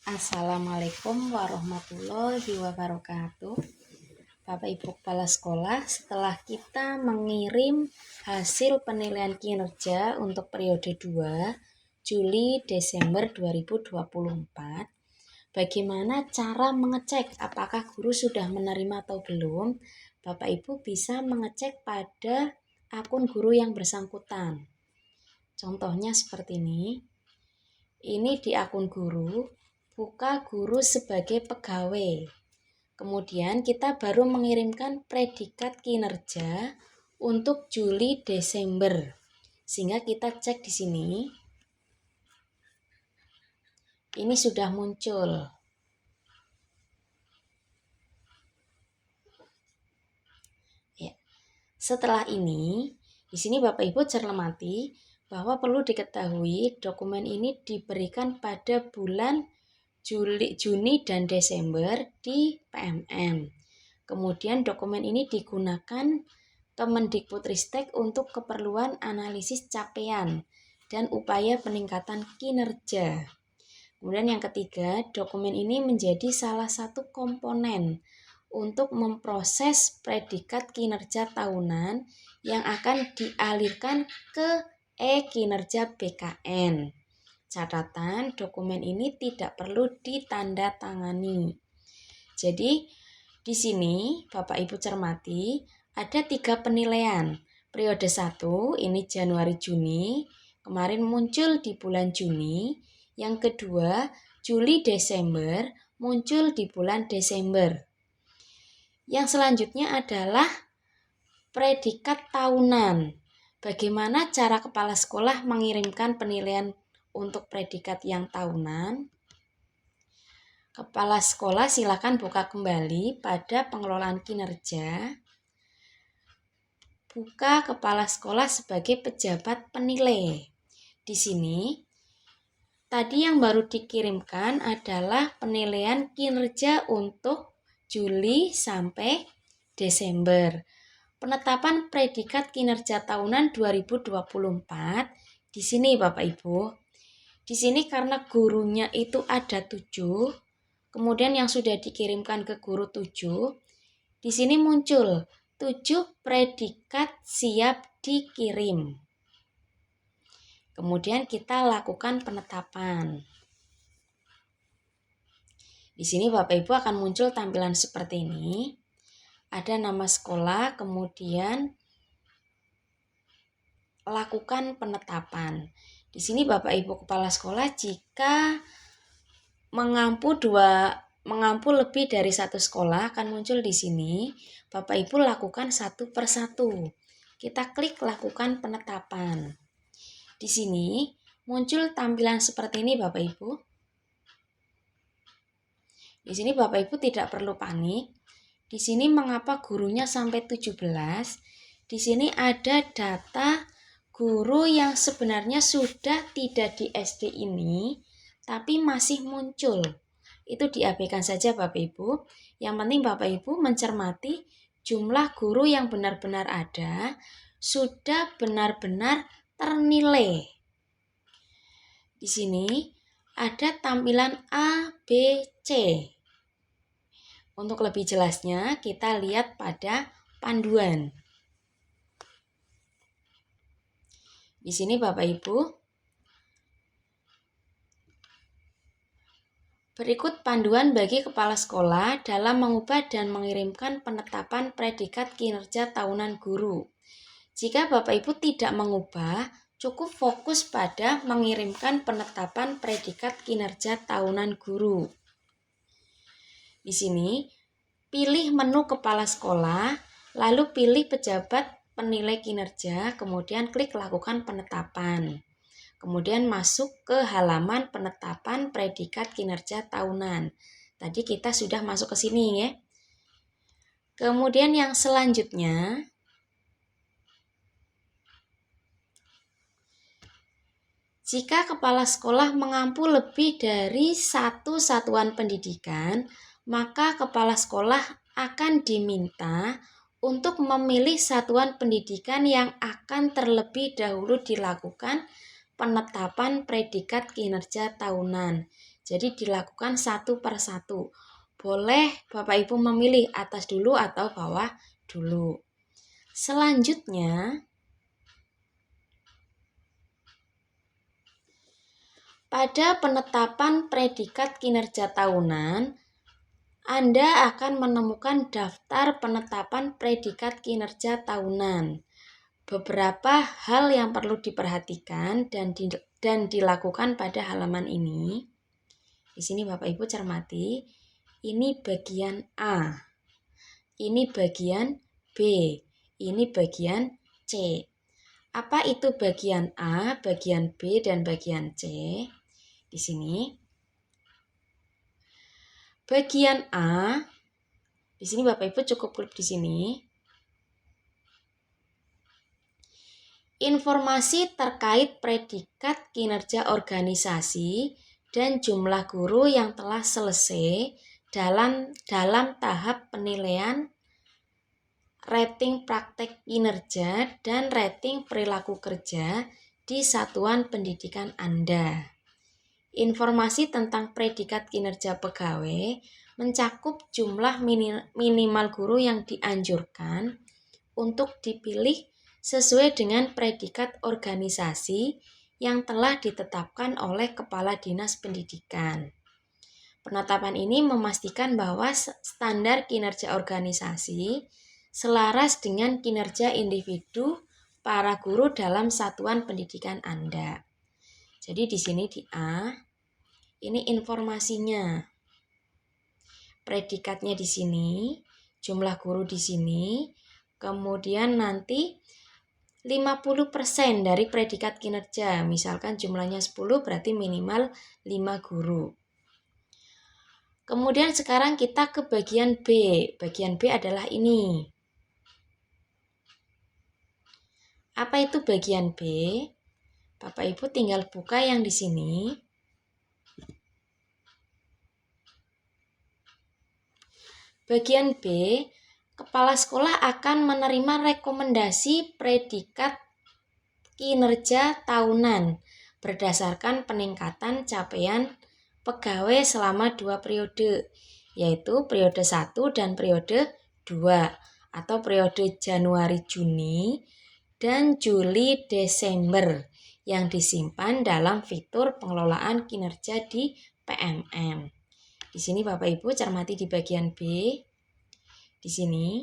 Assalamualaikum warahmatullahi wabarakatuh. Bapak Ibu Kepala Sekolah, setelah kita mengirim hasil penilaian kinerja untuk periode 2 Juli-Desember 2024, bagaimana cara mengecek apakah guru sudah menerima atau belum? Bapak Ibu bisa mengecek pada akun guru yang bersangkutan. Contohnya seperti ini. Ini di akun guru, buka guru sebagai pegawai. Kemudian kita baru mengirimkan predikat kinerja untuk Juli Desember. Sehingga kita cek di sini. Ini sudah muncul. Ya. Setelah ini, di sini Bapak Ibu cermati bahwa perlu diketahui dokumen ini diberikan pada bulan Juni dan Desember di PMM. Kemudian dokumen ini digunakan Kemendikbudristek untuk keperluan analisis capaian dan upaya peningkatan kinerja. Kemudian yang ketiga, dokumen ini menjadi salah satu komponen untuk memproses predikat kinerja tahunan yang akan dialirkan ke kinerja BKN. Catatan, dokumen ini tidak perlu ditandatangani. Jadi, di sini Bapak Ibu cermati, ada 3 penilaian. Periode 1, ini Januari-Juni, kemarin muncul di bulan Juni. Yang kedua, Juli-Desember, muncul di bulan Desember. Yang selanjutnya adalah predikat tahunan. Bagaimana cara kepala sekolah mengirimkan penilaian untuk predikat yang tahunan? Kepala sekolah silakan buka kembali pada pengelolaan kinerja. Buka kepala sekolah sebagai pejabat penilai. Di sini, tadi yang baru dikirimkan adalah penilaian kinerja untuk Juli sampai Desember. Penetapan predikat kinerja tahunan 2024 di sini Bapak Ibu. Di sini karena gurunya itu ada 7, kemudian yang sudah dikirimkan ke guru 7, di sini muncul 7 predikat siap dikirim. Kemudian kita lakukan penetapan. Di sini Bapak Ibu akan muncul tampilan seperti ini. Ada nama sekolah, kemudian lakukan penetapan. Di sini Bapak Ibu Kepala Sekolah jika mengampu lebih dari 1 sekolah akan muncul di sini. Bapak Ibu lakukan satu persatu. Kita klik lakukan penetapan. Di sini muncul tampilan seperti ini Bapak Ibu. Di sini Bapak Ibu tidak perlu panik. Di sini mengapa gurunya sampai 17? Di sini ada data guru yang sebenarnya sudah tidak di SD ini, tapi masih muncul. Itu diabaikan saja Bapak Ibu. Yang penting Bapak Ibu mencermati jumlah guru yang benar-benar ada, sudah benar-benar ternilai. Di sini ada tampilan A, B, C. Untuk lebih jelasnya, kita lihat pada panduan. Di sini Bapak Ibu, berikut panduan bagi kepala sekolah dalam mengubah dan mengirimkan penetapan predikat kinerja tahunan guru. Jika Bapak Ibu tidak mengubah, cukup fokus pada mengirimkan penetapan predikat kinerja tahunan guru. Di sini, pilih menu kepala sekolah, lalu pilih pejabat penilai kinerja, kemudian klik lakukan penetapan. Kemudian masuk ke halaman penetapan predikat kinerja tahunan. Tadi kita sudah masuk ke sini ya. Kemudian yang selanjutnya, jika kepala sekolah mengampu lebih dari 1 satuan pendidikan, maka kepala sekolah akan diminta untuk memilih satuan pendidikan yang akan terlebih dahulu dilakukan penetapan predikat kinerja tahunan. Jadi dilakukan satu per satu. Boleh Bapak Ibu memilih atas dulu atau bawah dulu. Selanjutnya, pada penetapan predikat kinerja tahunan, Anda akan menemukan daftar penetapan predikat kinerja tahunan. Beberapa hal yang perlu diperhatikan dan dilakukan pada halaman ini. Di sini Bapak Ibu cermati, ini bagian A, ini bagian B, ini bagian C. Apa itu bagian A, bagian B, dan bagian C? Di sini. Bagian A, di sini Bapak Ibu cukup klik di sini. Informasi terkait predikat kinerja organisasi dan jumlah guru yang telah selesai dalam tahap penilaian rating praktek kinerja dan rating perilaku kerja di satuan pendidikan Anda. Informasi tentang predikat kinerja pegawai mencakup jumlah minimal guru yang dianjurkan untuk dipilih sesuai dengan predikat organisasi yang telah ditetapkan oleh Kepala Dinas Pendidikan. Penetapan ini memastikan bahwa standar kinerja organisasi selaras dengan kinerja individu para guru dalam satuan pendidikan Anda. Jadi di sini di A, ini informasinya. Predikatnya di sini, jumlah guru di sini, kemudian nanti 50% dari predikat kinerja. Misalkan jumlahnya 10 berarti minimal 5 guru. Kemudian sekarang kita ke bagian B. Bagian B adalah ini. Apa itu bagian B? Bapak Ibu tinggal buka yang di sini. Bagian B, kepala sekolah akan menerima rekomendasi predikat kinerja tahunan berdasarkan peningkatan capaian pegawai selama 2 periode, yaitu periode 1 dan periode 2 atau periode Januari-Juni dan Juli-Desember yang disimpan dalam fitur pengelolaan kinerja di PMM. Di sini Bapak Ibu cermati di bagian B. Di sini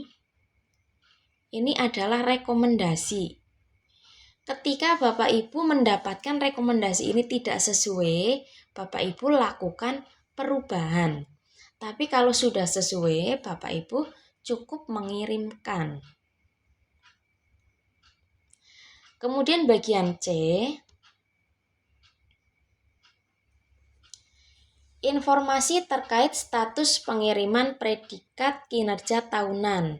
ini adalah rekomendasi. Ketika Bapak Ibu mendapatkan rekomendasi ini tidak sesuai, Bapak Ibu lakukan perubahan. Tapi kalau sudah sesuai, Bapak Ibu cukup mengirimkan. Kemudian bagian C, informasi terkait status pengiriman predikat kinerja tahunan.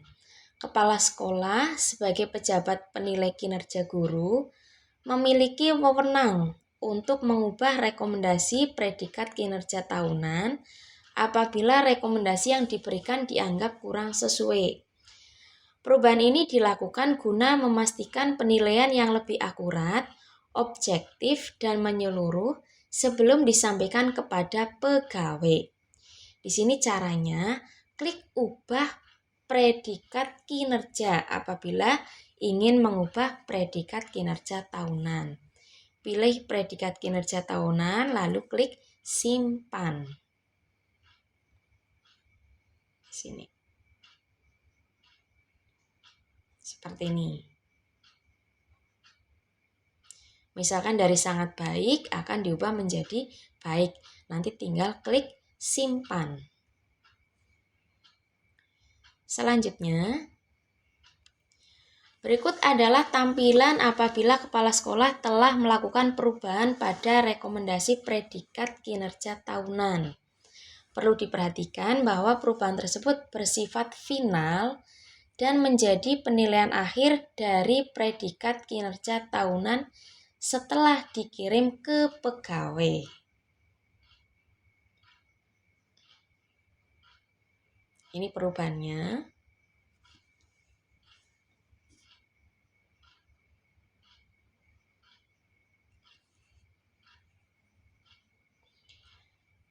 Kepala sekolah sebagai pejabat penilai kinerja guru memiliki wewenang untuk mengubah rekomendasi predikat kinerja tahunan apabila rekomendasi yang diberikan dianggap kurang sesuai. Perubahan ini dilakukan guna memastikan penilaian yang lebih akurat, objektif, dan menyeluruh sebelum disampaikan kepada pegawai. Di sini caranya, klik ubah predikat kinerja apabila ingin mengubah predikat kinerja tahunan. Pilih predikat kinerja tahunan, lalu klik simpan. Di sini. Seperti ini. Misalkan dari sangat baik akan diubah menjadi baik. Nanti tinggal klik simpan. Selanjutnya, berikut adalah tampilan apabila kepala sekolah telah melakukan perubahan pada rekomendasi predikat kinerja tahunan. Perlu diperhatikan bahwa perubahan tersebut bersifat final dan menjadi penilaian akhir dari predikat kinerja tahunan setelah dikirim ke pegawai. Ini perubahannya.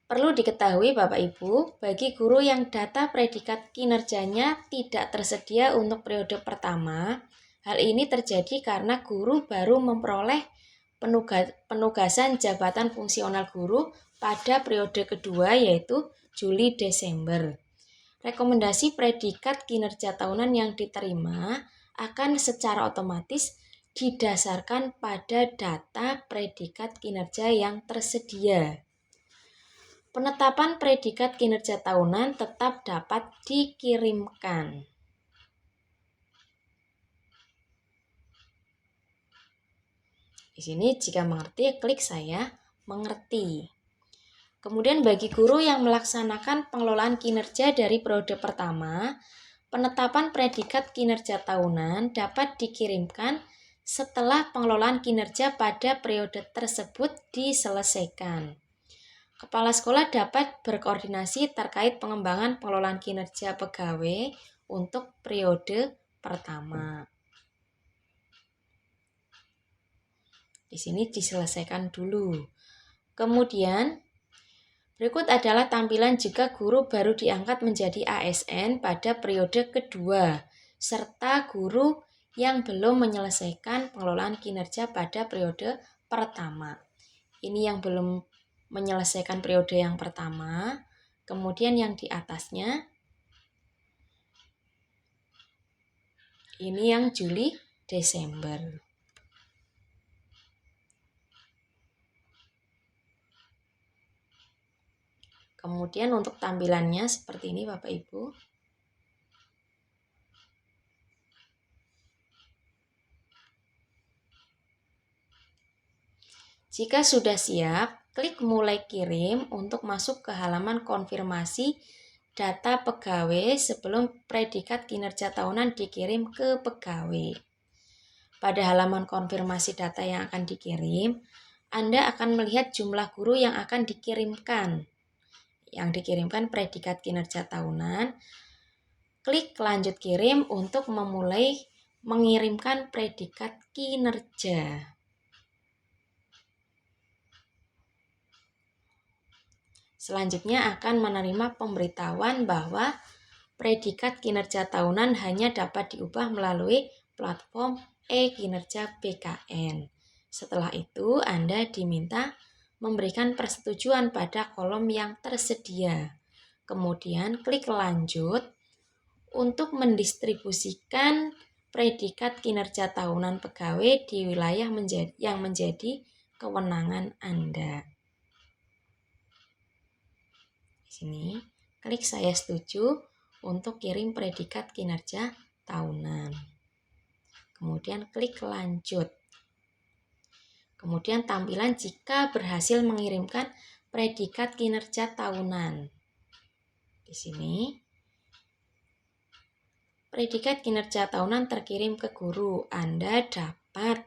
Perlu diketahui Bapak Ibu, bagi guru yang data predikat kinerjanya tidak tersedia untuk periode pertama, hal ini terjadi karena guru baru memperoleh penugasan jabatan fungsional guru pada periode kedua yaitu Juli-Desember. Rekomendasi predikat kinerja tahunan yang diterima akan secara otomatis didasarkan pada data predikat kinerja yang tersedia. Penetapan predikat kinerja tahunan tetap dapat dikirimkan. Di sini jika mengerti, klik saya mengerti. Kemudian bagi guru yang melaksanakan pengelolaan kinerja dari periode pertama, penetapan predikat kinerja tahunan dapat dikirimkan setelah pengelolaan kinerja pada periode tersebut diselesaikan. Kepala sekolah dapat berkoordinasi terkait pengembangan pengelolaan kinerja pegawai untuk periode pertama. Di sini diselesaikan dulu. Kemudian, berikut adalah tampilan jika guru baru diangkat menjadi ASN pada periode kedua, serta guru yang belum menyelesaikan pengelolaan kinerja pada periode pertama. Ini yang belum menyelesaikan periode yang pertama, kemudian yang di atasnya ini yang Juli-Desember. Kemudian untuk tampilannya seperti ini Bapak Ibu. Jika sudah siap, klik mulai kirim untuk masuk ke halaman konfirmasi data pegawai sebelum predikat kinerja tahunan dikirim ke pegawai. Pada halaman konfirmasi data yang akan dikirim, Anda akan melihat jumlah guru yang akan dikirimkan. Yang dikirimkan predikat kinerja tahunan. Klik lanjut kirim untuk memulai mengirimkan predikat kinerja. Selanjutnya akan menerima pemberitahuan bahwa predikat kinerja tahunan hanya dapat diubah melalui platform e-kinerja BKN. Setelah itu, Anda diminta memberikan persetujuan pada kolom yang tersedia. Kemudian klik lanjut untuk mendistribusikan predikat kinerja tahunan pegawai di wilayah yang menjadi kewenangan Anda. Di sini, klik saya setuju untuk kirim predikat kinerja tahunan. Kemudian klik lanjut. Kemudian tampilan jika berhasil mengirimkan predikat kinerja tahunan. Di sini, predikat kinerja tahunan terkirim ke guru. Anda dapat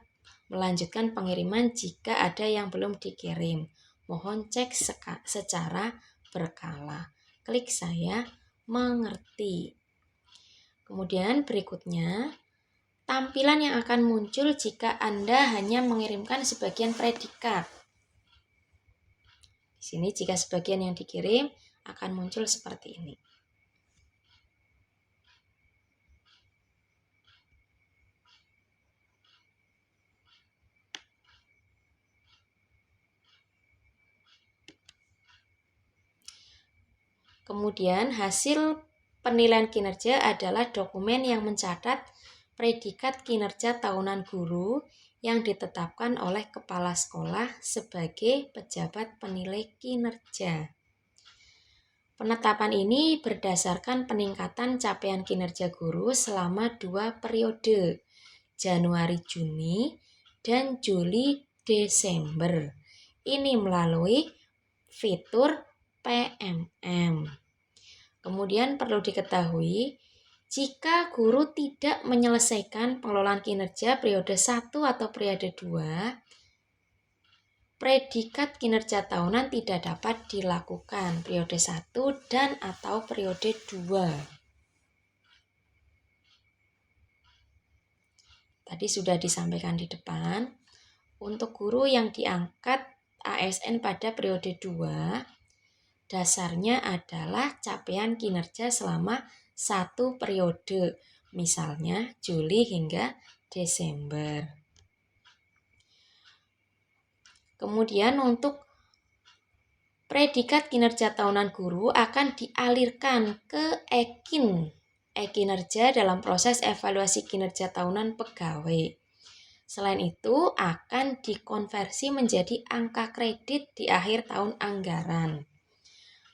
melanjutkan pengiriman jika ada yang belum dikirim. Mohon cek secara berkala. Klik saya mengerti. Kemudian berikutnya, tampilan yang akan muncul jika Anda hanya mengirimkan sebagian predikat. Di sini jika sebagian yang dikirim akan muncul seperti ini. Kemudian hasil penilaian kinerja adalah dokumen yang mencatat predikat kinerja tahunan guru yang ditetapkan oleh kepala sekolah sebagai pejabat penilai kinerja. Penetapan ini berdasarkan peningkatan capaian kinerja guru selama 2 periode, Januari-Juni dan Juli-Desember. Ini melalui fitur PMM. Kemudian perlu diketahui, jika guru tidak menyelesaikan pengelolaan kinerja periode 1 atau periode 2, predikat kinerja tahunan tidak dapat dilakukan periode 1 dan atau periode 2. Tadi sudah disampaikan di depan, untuk guru yang diangkat ASN pada periode 2, dasarnya adalah capaian kinerja selama 1 periode, misalnya Juli hingga Desember. Kemudian untuk predikat kinerja tahunan guru akan dialirkan ke e-kinerja dalam proses evaluasi kinerja tahunan pegawai. Selain itu, akan dikonversi menjadi angka kredit di akhir tahun anggaran.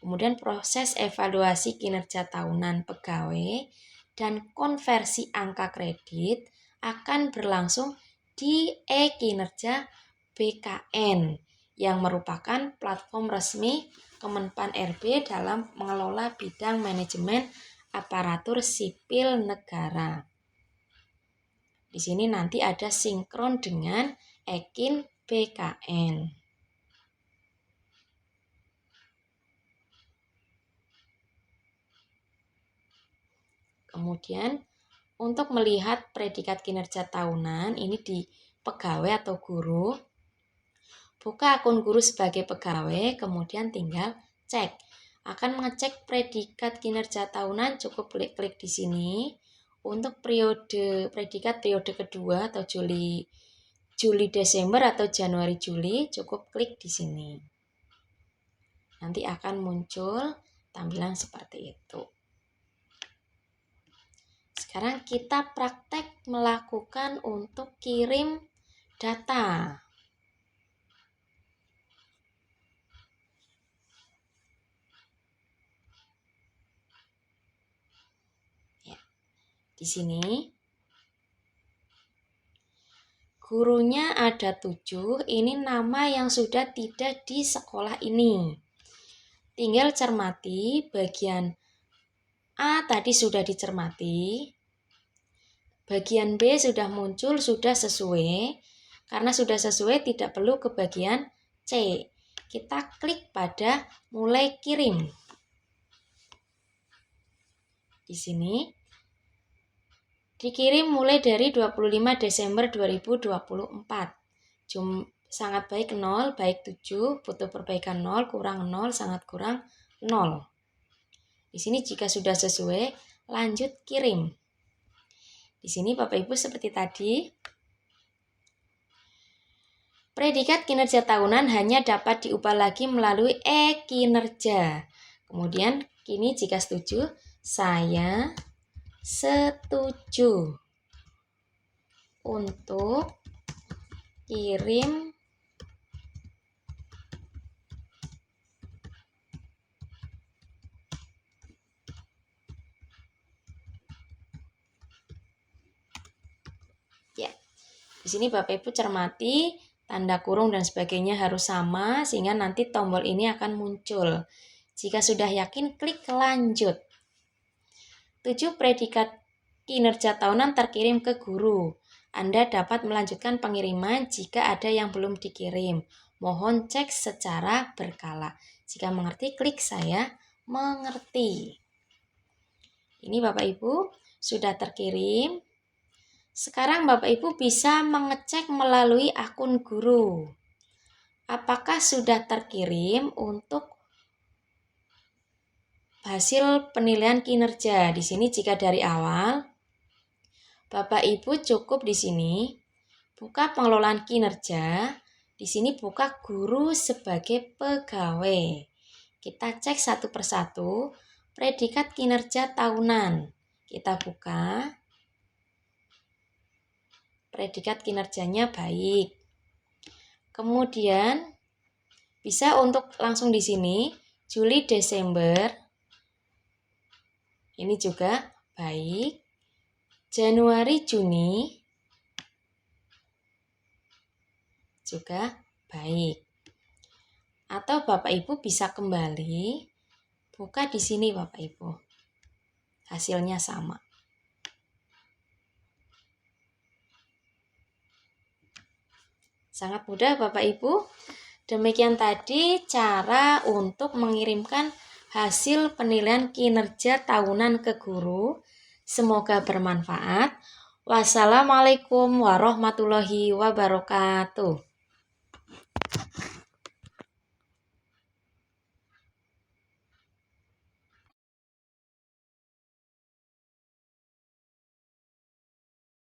Kemudian proses evaluasi kinerja tahunan pegawai dan konversi angka kredit akan berlangsung di e-kinerja BKN yang merupakan platform resmi Kemenpan RB dalam mengelola bidang manajemen aparatur sipil negara. Di sini nanti ada sinkron dengan e-kin BKN. Kemudian untuk melihat predikat kinerja tahunan ini di pegawai atau guru, buka akun guru sebagai pegawai, kemudian tinggal cek. Akan mengecek predikat kinerja tahunan, cukup klik di sini. Untuk predikat periode kedua atau Juli Desember atau Januari Juli, cukup klik di sini. Nanti akan muncul tampilan seperti itu. Sekarang kita praktek melakukan untuk kirim data. Ya, di sini gurunya ada 7, ini nama yang sudah tidak di sekolah ini. Tinggal cermati bagian A tadi sudah dicermati. Bagian B sudah muncul, sudah sesuai. Karena sudah sesuai tidak perlu ke bagian C. Kita klik pada mulai kirim. Di sini dikirim mulai dari 25 Desember 2024. Sangat baik 0, baik 7, butuh perbaikan 0, kurang 0, sangat kurang 0. Di sini jika sudah sesuai, lanjut kirim. Di sini Bapak Ibu seperti tadi, predikat kinerja tahunan hanya dapat diubah lagi melalui e-kinerja. Kemudian kini jika setuju, saya setuju untuk kirim ya. Di sini Bapak Ibu cermati tanda kurung dan sebagainya harus sama sehingga nanti tombol ini akan muncul. Jika sudah yakin, klik lanjut. 7 predikat kinerja tahunan terkirim ke guru. Anda dapat melanjutkan pengiriman jika ada yang belum dikirim. Mohon cek secara berkala. Jika mengerti, klik saya mengerti. Ini Bapak Ibu sudah terkirim. Sekarang Bapak Ibu bisa mengecek melalui akun guru. Apakah sudah terkirim untuk hasil penilaian kinerja? Di sini jika dari awal, Bapak Ibu cukup di sini buka pengelolaan kinerja. Di sini buka guru sebagai pegawai. Kita cek satu persatu predikat kinerja tahunan. Kita buka. Predikat kinerjanya baik. Kemudian bisa untuk langsung di sini Juli Desember. Ini juga baik. Januari Juni juga baik. Atau Bapak Ibu bisa kembali buka di sini Bapak Ibu. Hasilnya sama. Sangat mudah Bapak Ibu. Demikian tadi cara untuk mengirimkan hasil penilaian kinerja tahunan ke guru. Semoga bermanfaat. Wassalamualaikum warahmatullahi wabarakatuh.